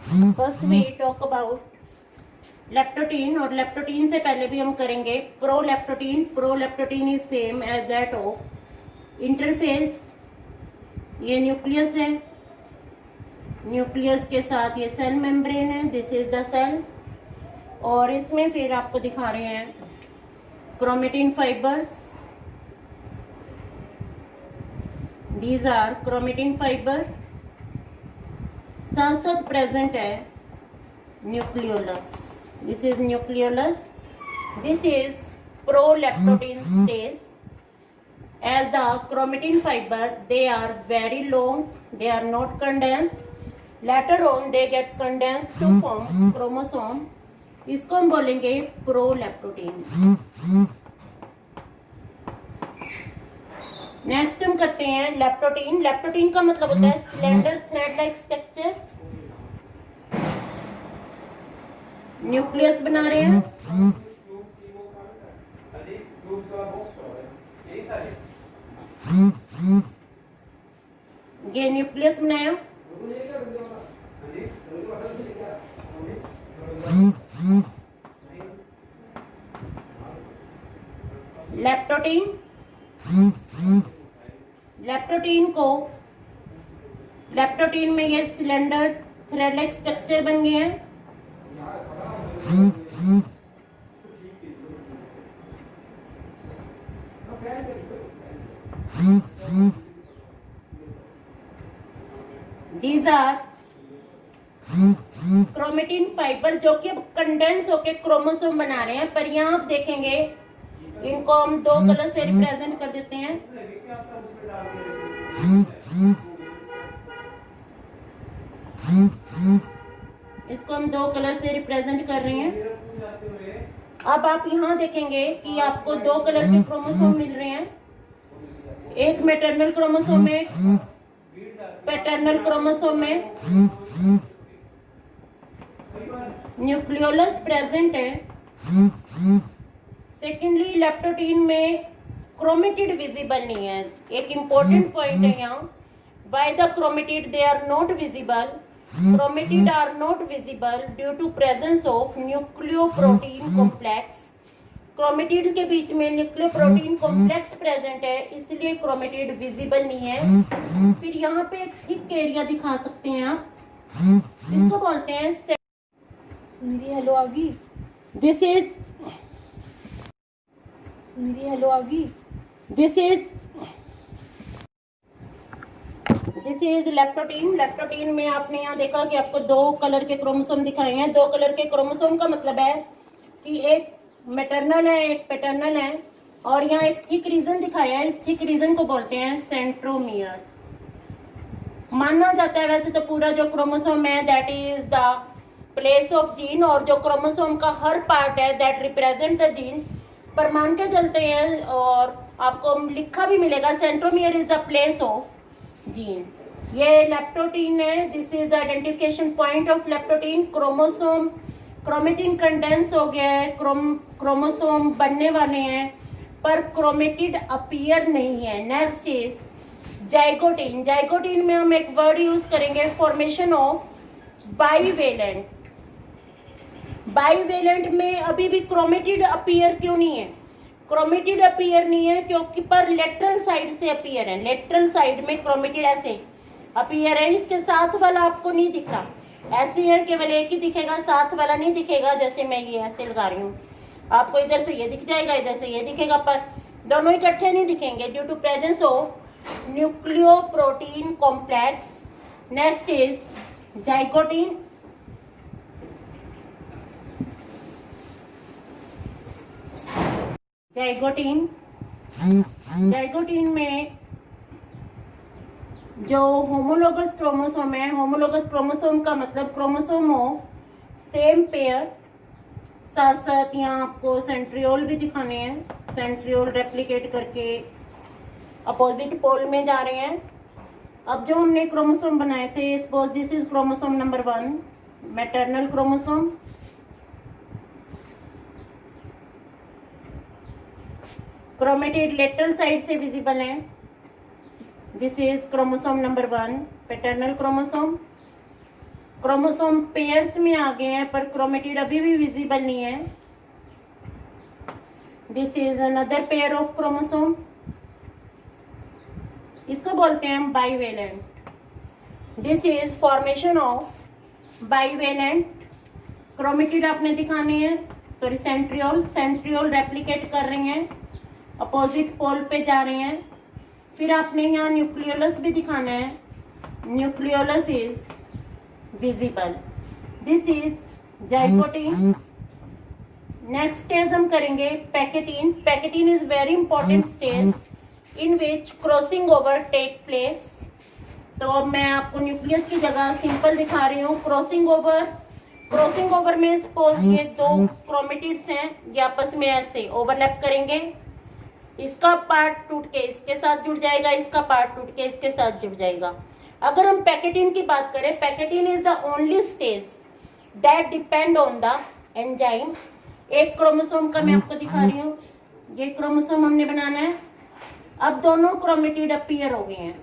First we talk about leptotene, और leptotene से पहले भी हम करेंगे proleptotene. Proleptotene is same as that of interphase. ये न्यूक्लियस है, न्यूक्लियस के साथ ये सेल मेम्ब्रेन है, दिस इज द सेल। और इसमें फिर आपको दिखा रहे हैं chromatin fibres, these are chromatin fibre. साथ साथ प्रेजेंट है nucleolus, this is nucleolus, this is proleptotene stage. As the chromatin fiber, they are very long, they are not condensed. Later on they get condensed to form chromosome. इसको हम बोलेंगे प्रोलेप्टोटीन। Next हम करते हैं leptotene. Leptotene का मतलब होता है cylinder thread like structure. Nucleus बना रहे हैं, ये न्यूक्लियस बनाया, लेप्टोटीन। लेप्टोटीन को, लेप्टोटीन में ये सिलेंडर थ्रेड लाइक स्ट्रक्चर बन गए हैं। These are क्रोमेटिन फाइबर जो कि अब कंडेंस होके क्रोमोसोम बना रहे हैं। पर यहाँ आप देखेंगे इनको हम दो कलर से रिप्रेजेंट कर देते हैं। इसको हम दो कलर से रिप्रेजेंट कर रहे हैं। अब आप यहाँ देखेंगे कि आपको दो कलर के क्रोमोसोम मिल रहे हैं, एक मैटरनल क्रोमोसोम में, पैटर्नल क्रोमोसोम में न्यूक्लियोलस प्रेजेंट है। सेकेंडली लेप्टोटीन में क्रोमेटिड विजिबल नहीं है। एक इंपॉर्टेंट पॉइंट है यहाँ, by the chromatid they are not visible. Chromatid are not visible due to presence of nucleoprotein complex. Chromatid के बीच में न्यूक्लियोप्रोटीन कॉम्प्लेक्स प्रेजेंट है, इसलिए क्रोमेटिड विजिबल नहीं है। फिर यहाँ पे एक थिक एरिया दिखा सकते हैं आप, इसको बोलते हैं मेरी हेलो आ गई, दिस इज, मेरी हेलो आ गई, दिस इज लेप्टोटीन। लेप्टोटीन में आपने यहाँ देखा कि आपको दो कलर के क्रोमोसोम दिखाए हैं। दो कलर के क्रोमोसोम का मतलब है कि एक मैटरनल है, एक पैटर्नल है। और यहाँ एक थिक रीजन दिखाया है, इस थिक रीजन को बोलते हैं सेंट्रोमियर। माना जाता है वैसे तो पूरा जो क्रोमोसोम है that is the place of gene, और जो क्रोमोसोम का हर पार्ट है दैट रिप्रेजेंट द जीन। पर मान के चलते हैं और आपको लिखा भी मिलेगा centromere is the place of gene. ये लेप्टोटीन है, this is the identification point of leptotene. Chromosome, chromatin condense हो गया है, क्रोमोसोम बनने वाले हैं, पर क्रोमेटिड अपीयर नहीं है। Next is zygotene. जाइगोटीन में हम एक वर्ड यूज करेंगे, फॉर्मेशन ऑफ बाईवेलेंट। बाईवेलेंट में अभी भी क्रोमेटिड अपीयर क्यों नहीं है? क्रोमेटिड अपीयर नहीं है क्योंकि पर लेटरल साइड से अपीयर है। लेटरल साइड में क्रोमेटिड ऐसे अपीयर है, इसके साथ वाला आपको नहीं दिख रहा। ऐसे है केवल एक ही दिखेगा, साथ वाला नहीं दिखेगा। जैसे मैं ये ऐसे लगा रही हूँ, आपको इधर से ये दिख जाएगा, इधर से ये दिखेगा, पर दोनों इकट्ठे नहीं दिखेंगे due to presence of nucleoprotein complex. Next is zygotene. Zygotene, zygotene में जो होमोलोगस क्रोमोसोम है, होमोलोगस क्रोमोसोम का मतलब क्रोमोसोम ऑफ सेम पेयर। साथ साथ यहाँ आपको सेंट्रियोल भी दिखाने हैं, सेंट्रियोल रेप्लिकेट करके अपोजिट पोल में जा रहे हैं। अब जो हमने क्रोमोसोम बनाए थे, suppose this is chromosome number 1, maternal chromosome. Chromatid lateral side से विजिबल है, this is chromosome number 1, paternal chromosome. Chromosome pairs में आ गए हैं, पर क्रोमेटिड अभी भी विजिबल नहीं है। This is another pair of chromosome, इसको बोलते हैं हम bivalent. This is formation of bivalent chromatid. आपने दिखाने हैं, सॉरी सेंट्रियोल रेप्लिकेट कर रही हैं, अपोजिट पोल पे जा रहे हैं। फिर आपने यहाँ न्यूक्लियोलस भी दिखाना है, nucleolus is visible. This is zygotene. Next stage हम करेंगे pachytene. Pachytene is very important stage in which crossing over take place. तो अब मैं आपको न्यूक्लियस की जगह सिंपल दिखा रही हूँ। क्रॉसिंग ओवर में सपोज ये दो क्रोमेटिड्स हैं, ये आपस में ऐसे ओवरलैप करेंगे। इसका पार्ट टूट के इसके साथ जुड़ जाएगा, इसका पार्ट टूट के इसके साथ जुड़ जाएगा। अगर हम पैकेटीन की बात करें, pachytene is the only stage that depend on the enzyme. एक क्रोमोसोम का मैं आपको दिखा रही हूँ, ये क्रोमोसोम हमने बनाना है। अब दोनों क्रोमेटिड अपीयर हो गए हैं,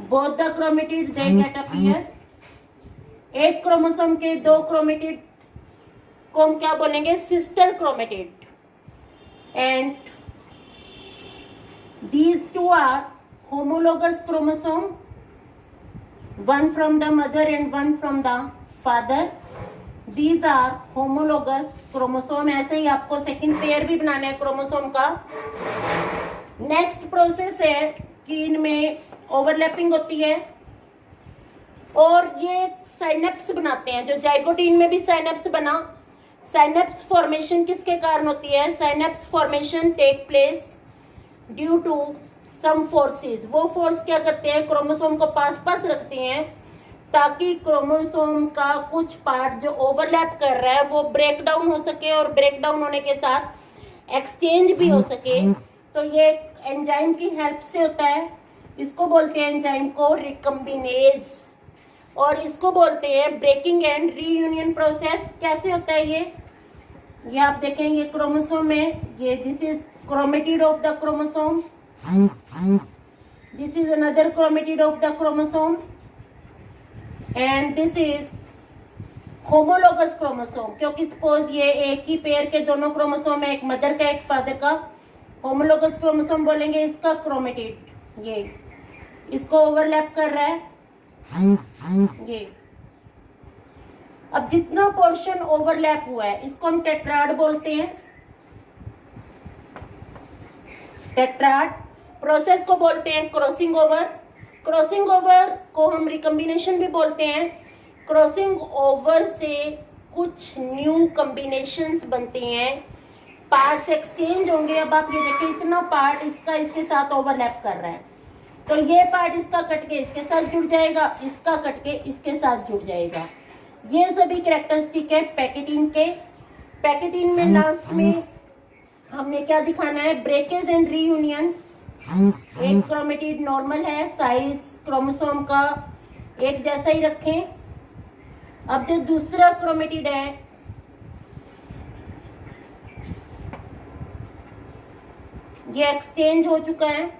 both the chromatid they get appear. एक क्रोमोसोम के दो क्रोमेटिड को हम क्या बोलेंगे, sister chromatid. And these two are homologous chromosome, one from the mother and one from the father. These are homologous chromosome। ऐसे ही आपको सेकंड पेयर भी बनाना है क्रोमोसोम का। नेक्स्ट प्रोसेस है कि इनमें ओवरलैपिंग होती है और ये साइनेप्स बनाते हैं। जो जाइगोटीन में भी साइनेप्स बना, साइनेप्स फॉर्मेशन किसके कारण होती है, synapse formation take place due to some forces. वो फोर्स क्या करते हैं, क्रोमोसोम को पास पास रखते हैं ताकि क्रोमोसोम का कुछ पार्ट जो ओवरलैप कर रहा है वो ब्रेक डाउन हो सके और ब्रेक डाउन होने के साथ एक्सचेंज भी हो सके। तो ये एंजाइम की हेल्प से होता है। इसको बोलते हैं एंजाइम को रिकम्बिनेज, और इसको बोलते हैं ब्रेकिंग एंड रीयूनियन प्रोसेस। कैसे होता है ये आप देखें, ये क्रोमोसोम है, ये this is chromatid of the chromosome, this is another chromatid of the chromosome, and this is homologous chromosome। क्योंकि सपोज ये एक ही पेयर के दोनों क्रोमोसोम है, एक मदर का एक फादर का, होमोलोगस क्रोमोसोम बोलेंगे। इसका क्रोमेटिड ये इसको ओवरलैप कर रहा है ये। अब जितना पोर्शन ओवरलैप हुआ है इसको हम टेट्राड बोलते हैं। टेट्राड प्रोसेस को बोलते हैं क्रॉसिंग ओवर। क्रॉसिंग ओवर को हम रिकम्बिनेशन भी बोलते हैं। क्रॉसिंग ओवर से कुछ न्यू कॉम्बिनेशंस बनते हैं, पार्ट्स एक्सचेंज होंगे। अब आप ये देखिए, इतना पार्ट इसका इसके साथ ओवरलैप कर रहा है, तो ये पार्ट इसका कट के इसके साथ जुड़ जाएगा, इसका कट के इसके साथ जुड़ जाएगा। ये सभी कैरेक्टरिस्टिक है पैकेटीन के। पैकेटीन में लास्ट में हमने क्या दिखाना है, ब्रेकेज एंड रीयूनियन। एक क्रोमेटिड नॉर्मल है, साइज क्रोमोसोम का एक जैसा ही रखें। अब जो दूसरा क्रोमेटिड है ये एक्सचेंज हो चुका है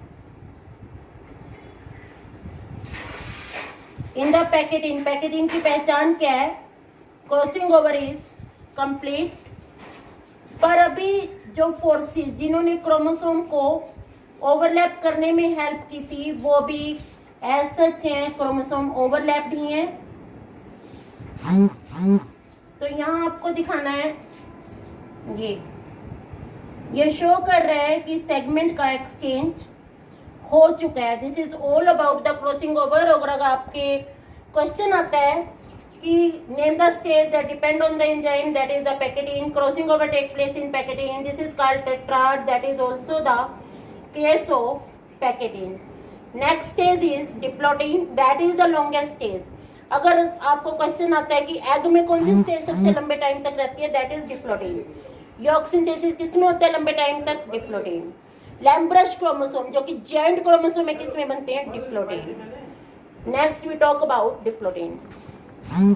इन द पैकेटीन। पैकेटीन की पहचान क्या है, क्रॉसिंग ओवर इज कंप्लीट। पर अभी जो फोर्सेस जिन्होंने क्रोमोसोम को ओवरलैप करने में हेल्प की थी वो भी एज सच हैं, क्रोमोसोम ओवरलैप नहीं है। तो यहाँ आपको दिखाना है, ये शो कर रहा है कि सेगमेंट का एक्सचेंज हो चुका है। This is all about the crossing over. अगर आपके क्वेश्चन आता है कि name the stage that depend on the enzyme, that is the pachytene. Crossing over take place in pachytene, this is called tetrad, that is also the case of pachytene. Next stage is diplotene, that is the longest stage. अगर आपको question आता है कि egg में कौन सी stage सबसे लंबे time तक रहती है, that is diplotene. Yolk synthesis किसमें होता है लंबे टाइम तक, डिप्लोटीन। लैम्ब्रश क्रोमोसोम जो कि जॉइंट क्रोमोसोम है किसमें बनते हैं, diplotene. Next we talk about diplotene.